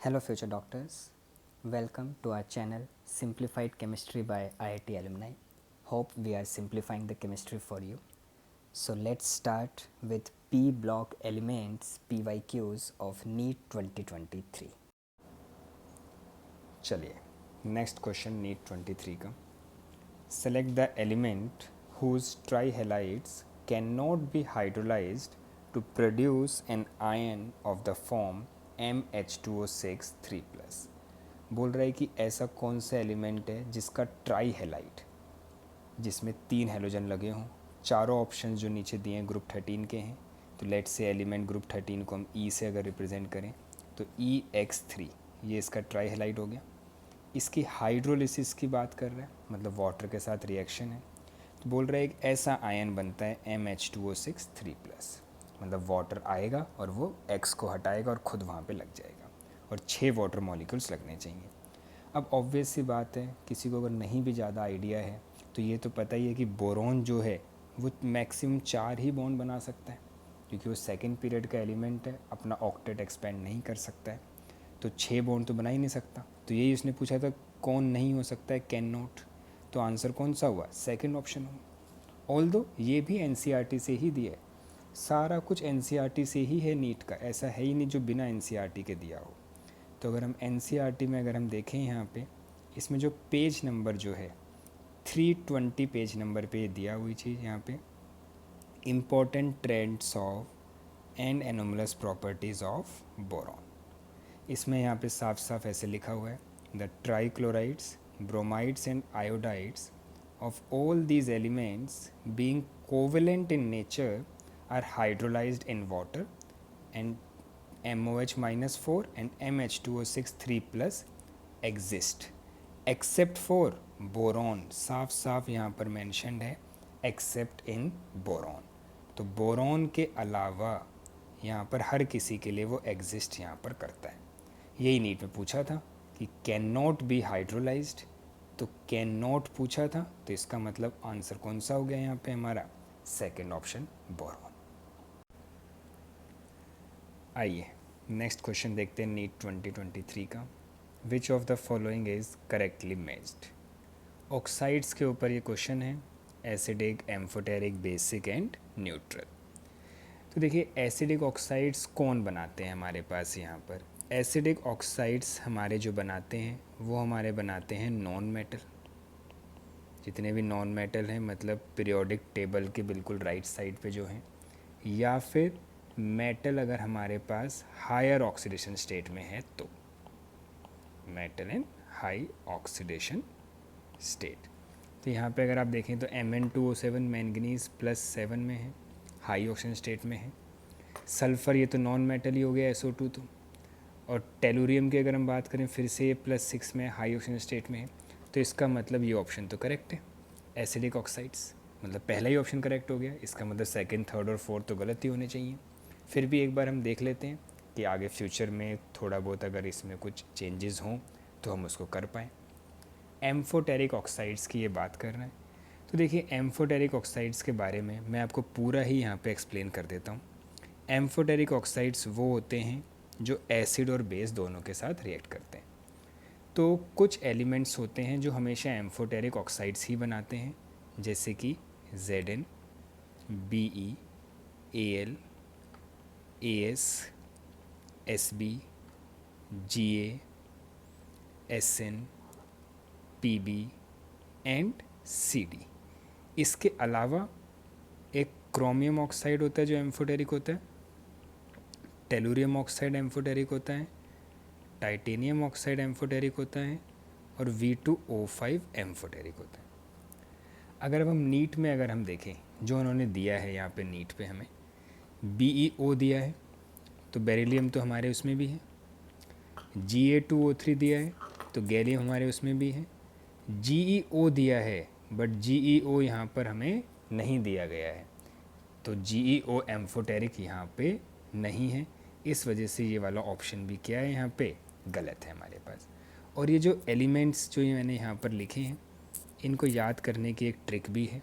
Hello future doctors, welcome to our channel Simplified Chemistry by IIT Alumni. Hope we are simplifying the chemistry for you. So let's start with P block elements PYQs of NEET 2023. चलिए next question NEET 23 का. Select the element whose trihalides cannot be hydrolyzed to produce an ion of the form MH2O6 3+. बोल रहा है कि ऐसा कौन सा element है जिसका ट्राई हेलाइड, जिसमें 3 हेलोजन लगे हों. चारों ऑप्शन जो नीचे दिए हैं ग्रुप 13 के हैं. तो लेट से एलिमेंट ग्रुप 13 को हम E से अगर रिप्रेजेंट करें तो EX3 ये इसका ट्राई हेलाइड हो गया. इसकी हाइड्रोलिसिस की बात कर रहा है, मतलब वाटर के साथ रिएक्शन है. तो बोल रहा है एक ऐसा आयन बनता है MH2O6 3+, मतलब वाटर आएगा और वो X को हटाएगा और खुद वहाँ पे लग जाएगा और 6 वाटर मॉलिक्यूल्स लगने चाहिए. अब ऑब्वियस सी बात है, किसी को अगर नहीं भी ज़्यादा आइडिया है तो ये तो पता ही है कि बोरॉन जो है वो मैक्सिमम 4 ही बॉन्ड बना सकता है, क्योंकि वो सेकेंड पीरियड का एलिमेंट है, अपना ऑक्टेट एक्सपेंड नहीं कर सकता है, तो 6 बॉन्ड तो बना ही नहीं सकता. तो यही उसने पूछा था कौन नहीं हो सकता है, कैन नॉट. तो आंसर कौन सा हुआ, सेकंड ऑप्शन हुआ. ऑल्दो ये भी एनसीईआरटी से ही दिया है, सारा कुछ एनसीईआरटी से ही है नीट का, ऐसा है ही नहीं जो बिना एनसीईआरटी के दिया हो. तो अगर हम एनसीईआरटी में अगर हम देखें यहाँ पे, इसमें जो पेज नंबर जो है 320 पेज नंबर पे दिया हुई चीज़ यहाँ पे, important trends of and anomalous properties of boron. इसमें यहाँ पे साफ साफ ऐसे लिखा हुआ है, the trichlorides, bromides and iodides of all these elements being covalent in nature are hydrolyzed in water and MOH-4 and MH2O6 3+ exist except for boron. साफ साफ यहाँ पर mentioned है except in boron. तो बोरॉन के अलावा यहाँ पर हर किसी के लिए वो एग्जिस्ट यहाँ पर करता है. यही नीट में पूछा था कि कैन नॉट बी हाइड्रोलाइज्ड, तो कैन नॉट पूछा था, तो इसका मतलब आंसर कौन सा हो गया यहाँ पे हमारा, सेकंड ऑप्शन बोरॉन. आइए नेक्स्ट क्वेश्चन देखते हैं नीट 2023 का. Which of the following is correctly matched. Oxides के ऊपर ये क्वेश्चन है, acidic, amphoteric, basic and neutral. तो देखिए एसिडिक ऑक्साइड्स कौन बनाते हैं हमारे पास यहाँ पर. एसिडिक ऑक्साइड्स हमारे जो बनाते हैं वो हमारे बनाते हैं नॉन मेटल. जितने भी नॉन मेटल हैं, मतलब पीरियोडिक टेबल के बिल्कुल राइट साइड पे जो हैं, या फिर मेटल अगर हमारे पास हायर ऑक्सीडेशन स्टेट में है तो, मेटल इन हाई ऑक्सीडेशन स्टेट. तो यहाँ पे अगर आप देखें तो Mn2O7 मैंगनीज +7 में है, हाई ऑक्सीजन स्टेट में है. सल्फ़र ये तो नॉन मेटल ही हो गया SO2 तो. और टेलुरियम की अगर हम बात करें फिर से ये +6 में हाई ऑक्सीजन स्टेट में है. तो इसका मतलब ये ऑप्शन तो करेक्ट है, एसिडिक ऑक्साइड्स. मतलब पहला ही ऑप्शन करेक्ट हो गया, इसका मतलब सेकंड, थर्ड और फोर्थ तो गलत ही होने चाहिए. फिर भी एक बार हम देख लेते हैं कि आगे फ्यूचर में थोड़ा बहुत अगर इसमें कुछ चेंजेस हों तो हम उसको कर पाएँ. एम्फोटेरिक ऑक्साइड्स की ये बात कर रहे हैं. तो देखिए एम्फोटेरिक ऑक्साइड्स के बारे में मैं आपको पूरा ही यहाँ पे एक्सप्लेन कर देता हूँ. एम्फोटेरिक ऑक्साइड्स वो होते हैं जो एसिड और बेस दोनों के साथ रिएक्ट करते हैं. तो कुछ एलिमेंट्स होते हैं जो हमेशा एम्फोटेरिक ऑक्साइड्स ही बनाते हैं, जैसे कि Zn, Be, Al, As, Sb, Ga, Sn, Pb and Cd. इसके अलावा एक क्रोमियम ऑक्साइड होता है जो एम्फोटेरिक होता है, टेलुरियम ऑक्साइड एम्फोटेरिक होता है, टाइटेनियम ऑक्साइड एम्फोटेरिक होता है और V2O5 एम्फोटेरिक होता है. अगर अब हम नीट में अगर हम देखें जो उन्होंने दिया है यहाँ पे नीट पे हमें BeO दिया है, तो बेरिलियम तो हमारे उसमें भी है. Ga2O3 दिया है तो गैलियम हमारे उसमें भी है. GeO दिया है बट GeO यहाँ पर हमें नहीं दिया गया है, तो GeO एम्फोटेरिक यहाँ पे नहीं है. इस वजह से ये वाला ऑप्शन भी क्या है यहाँ पे गलत है हमारे पास. और ये जो एलिमेंट्स जो ये मैंने यहाँ पर लिखे हैं इनको याद करने की एक ट्रिक भी है.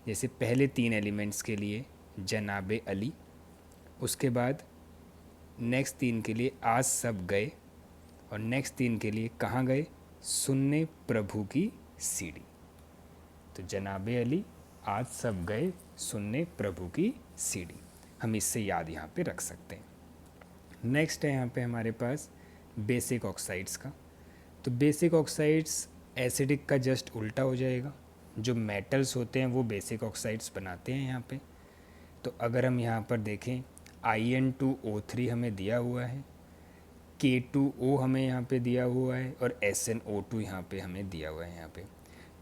जैसे पहले 3 एलिमेंट्स के लिए जनाब अली, उसके बाद नेक्स्ट 3 के लिए आज सब गए, और नेक्स्ट 3 के लिए कहाँ गए, सुनने प्रभु की सीढ़ी। तो जनाबे अली आज सब गए सुनने प्रभु की सीढ़ी, हम इससे याद यहाँ पे रख सकते हैं। नेक्स्ट है यहाँ पे हमारे पास बेसिक ऑक्साइड्स का। तो बेसिक ऑक्साइड्स एसिडिक का जस्ट उल्टा हो जाएगा। जो मेटल्स होते हैं वो बेसिक ऑक्साइड्स बनाते हैं यहाँ पे। तो अगर हम यहाँ पर देखें In2O3 हमें दिया हुआ है, K2O हमें यहाँ पे दिया हुआ है और SnO2 यहाँ पे हमें दिया हुआ है यहाँ पे।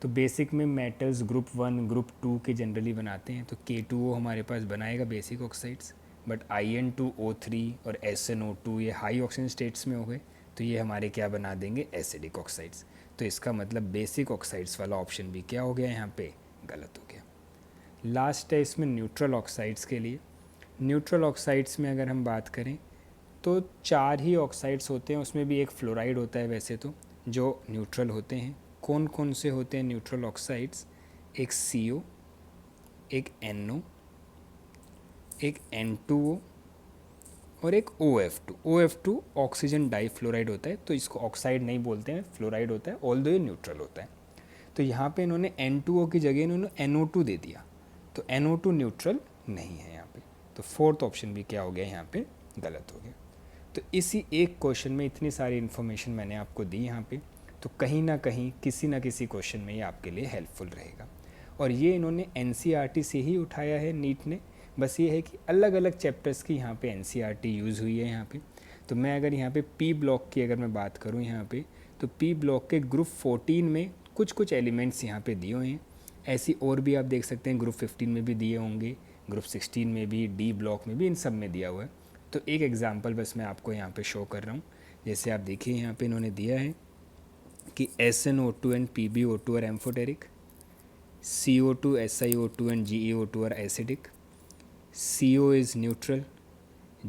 तो बेसिक में मेटल्स ग्रुप 1 ग्रुप 2 के जनरली बनाते हैं, तो K2O हमारे पास बनाएगा बेसिक ऑक्साइड्स, बट In2O3 और SnO2 ये हाई ऑक्सीजन स्टेट्स में हो गए, तो ये हमारे क्या बना देंगे, एसिडिक ऑक्साइड्स। तो इसका मतलब बेसिक ऑक्साइड्स वाला ऑप्शन भी क्या हो गया यहाँ पे, गलत हो गया। लास्ट है इसमें न्यूट्रल ऑक्साइड्स के लिए। न्यूट्रल ऑक्साइड्स में अगर हम बात करें तो 4 ही ऑक्साइड्स होते हैं, उसमें भी एक फ्लोराइड होता है वैसे तो, जो न्यूट्रल होते हैं। कौन कौन से होते हैं न्यूट्रल ऑक्साइड्स, एक CO, एक NO, एक N2O और एक OF2। OF2 ऑक्सीजन डाइफ्लोराइड होता है, तो इसको ऑक्साइड नहीं बोलते हैं, फ्लोराइड होता है, ऑल्दो ये न्यूट्रल होता है। तो यहाँ पे इन्होंने N2O की जगह इन्होंने NO2 दे दिया, तो NO2 न्यूट्रल नहीं है यहाँ पे। तो फोर्थ ऑप्शन भी क्या हो गया यहाँ पे, गलत हो गया। तो इसी एक क्वेश्चन में इतनी सारी इन्फॉर्मेशन मैंने आपको दी यहाँ पे, तो कहीं ना कहीं किसी ना किसी क्वेश्चन में ये आपके लिए हेल्पफुल रहेगा। और ये इन्होंने NCERT से ही उठाया है नीट ने, बस ये है कि अलग अलग चैप्टर्स की यहाँ पे NCERT यूज़ हुई है यहाँ पे। तो मैं अगर यहाँ पे P ब्लॉक की अगर मैं बात करूँ यहाँ पे, तो P ब्लॉक के ग्रुप 14 में कुछ कुछ एलिमेंट्स यहाँ पे दिए हुए हैं। ऐसी और भी आप देख सकते हैं ग्रुप 15 में भी दिए होंगे, ग्रुप 16 में भी, D ब्लॉक में भी, इन सब में दिया हुआ है। तो एक एग्जांपल बस मैं आपको यहाँ पे शो कर रहा हूँ। जैसे आप देखिए यहाँ पे इन्होंने दिया है कि SnO2 and PbO2 are amphoteric, CO2 SiO2 and GeO2 are acidic, CO is neutral,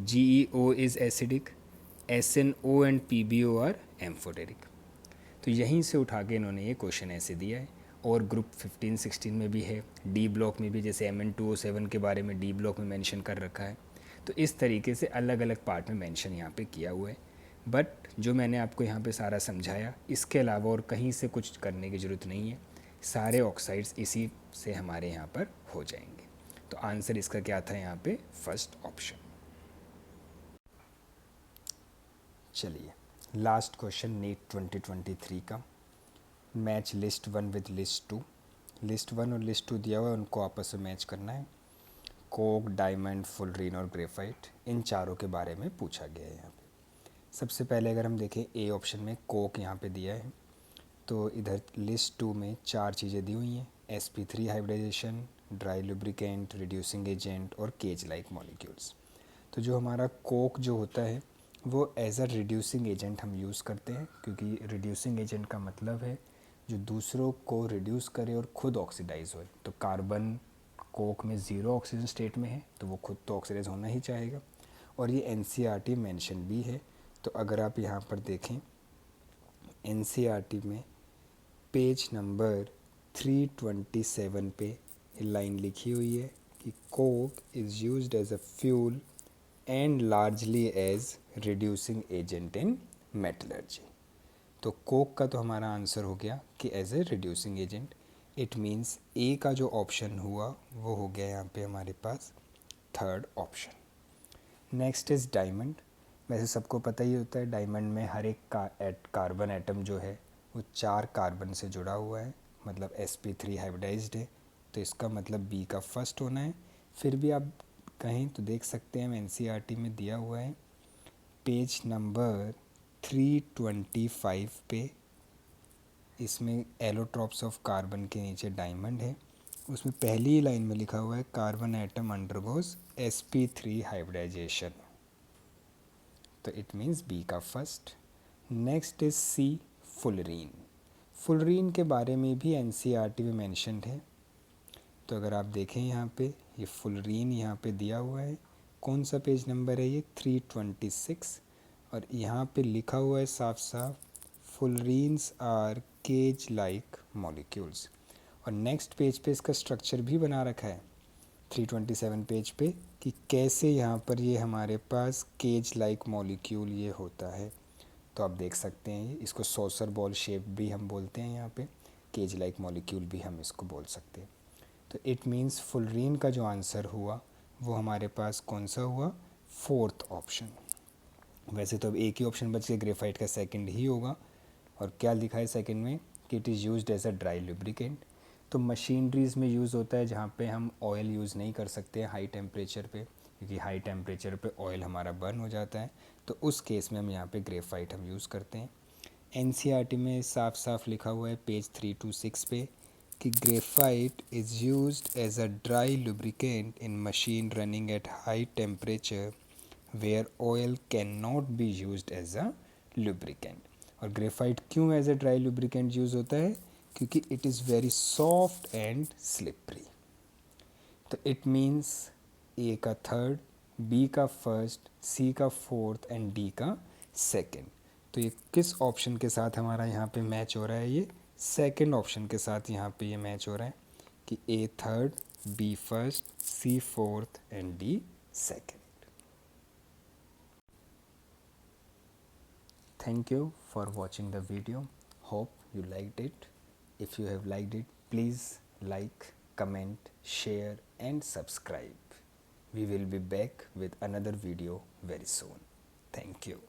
GeO is acidic, SnO and PbO are amphoteric. तो यहीं से उठा के इन्होंने ये क्वेश्चन ऐसे दिया है। और ग्रुप 15-16 में भी है, D ब्लॉक में भी, जैसे Mn2O7 के बारे में D ब्लॉक में मेंशन कर रखा है। तो इस तरीके से अलग अलग पार्ट में मेंशन यहाँ पे किया हुआ है। बट जो मैंने आपको यहाँ पे सारा समझाया, इसके अलावा और कहीं से कुछ करने की ज़रूरत नहीं है, सारे ऑक्साइड्स इसी से हमारे यहाँ पर हो जाएंगे। तो आंसर इसका क्या था यहाँ पे, फर्स्ट ऑप्शन। चलिए लास्ट क्वेश्चन नीट 2023 का, match list 1 with list 2। List 1 और लिस्ट 2 दिया हुआ है, उनको आपस में मैच करना है। कोक, डायमंड, फुलरीन और ग्रेफाइट, इन चारों के बारे में पूछा गया है यहाँ पे। सबसे पहले अगर हम देखें ए ऑप्शन में कोक यहाँ पे दिया है, तो इधर लिस्ट 2 में 4 चीज़ें दी हुई हैं, sp3 hybridization, dry lubricant, reducing agent और केज लाइक मॉलिक्यूल्स। तो जो हमारा कोक जो होता है वो एज अ रिड्यूसिंग एजेंट हम यूज़ करते हैं, क्योंकि रिड्यूसिंग एजेंट का मतलब है जो दूसरों को रिड्यूस करे और खुद ऑक्सीडाइज होए। तो कार्बन कोक में 0 ऑक्सीजन स्टेट में है, तो वो खुद तो ऑक्सीडाइज होना ही चाहेगा। और ये NCERT मेंशन भी है। तो अगर आप यहाँ पर देखें NCERT में पेज नंबर 327 पे लाइन लिखी हुई है कि coke is used as a fuel and largely as reducing agent in metallurgy. तो कोक का तो हमारा आंसर हो गया कि as a reducing agent. It means A का जो ऑप्शन हुआ वो हो गया यहाँ पे हमारे पास third option. Next is diamond. वैसे सबको पता ही होता है डायमंड में हर एक कार्बन एटम जो है वो 4 कार्बन से जुड़ा हुआ है, मतलब sp3 हाइब्रिडाइज्ड है, तो इसका मतलब बी का फर्स्ट होना है। फिर भी आप कहीं तो देख सकते हैं NCERT में दिया हुआ है पेज नंबर 325 पे, इसमें एलोट्रॉप्स ऑफ कार्बन के नीचे डायमंड है, उसमें पहली ही लाइन में लिखा हुआ है carbon atom undergoes sp3 hybridization, तो इट मीन्स बी का first. Next is C, fullerene. Fullerene के बारे में भी NCERT में मेंशन्ड है। तो अगर आप देखें यहाँ पे ये फुलरीन यहाँ पे दिया हुआ है, कौन सा पेज नंबर है ये, 326, और यहाँ पे लिखा हुआ है साफ साफ फुलरीन्स आर केज लाइक मॉलिक्यूल्स। और नेक्स्ट पेज पे इसका स्ट्रक्चर भी बना रखा है 327 पेज पे कि कैसे यहाँ पर ये हमारे पास केज लाइक मॉलिक्यूल ये होता है। तो आप देख सकते हैं, ये इसको सॉसर बॉल शेप भी हम बोलते हैं, यहाँ पे केज लाइक मॉलिक्यूल भी हम इसको बोल सकते हैं। तो इट मीन्स फुलरीन का जो आंसर हुआ वो हमारे पास कौन सा हुआ, फोर्थ ऑप्शन। वैसे तो अब एक ही ऑप्शन बच गया, ग्रेफाइट का सेकंड ही होगा। और क्या लिखा है सेकंड में कि it is used as a dry lubricant. तो मशीनरीज में यूज़ होता है जहाँ पे हम ऑयल यूज़ नहीं कर सकते हाई टेम्परेचर पे, क्योंकि हाई टेम्परेचर पे ऑयल हमारा बर्न हो जाता है। तो उस केस में हम यहाँ पे ग्रेफाइट हम यूज़ करते हैं। एनसीईआरटी में साफ साफ लिखा हुआ है पेज 326 पे कि graphite is used as a dry lubricant in machine running at high temperature where oil can not be used as a lubricant. और ग्रेफाइट क्यों as a dry lubricant use होता है, क्योंकि it is very soft and slippery. तो it means A का third, B का first, C का fourth and D का सेकंड। तो ये किस ऑप्शन के साथ हमारा यहाँ पे मैच हो रहा है, ये सेकंड ऑप्शन के साथ यहाँ पे ये मैच हो रहा है कि A third, B first, C fourth and D second. Thank you for watching the video. Hope you liked it. If you have liked it, please like, comment, share and subscribe. We will be back with another video very soon. Thank you.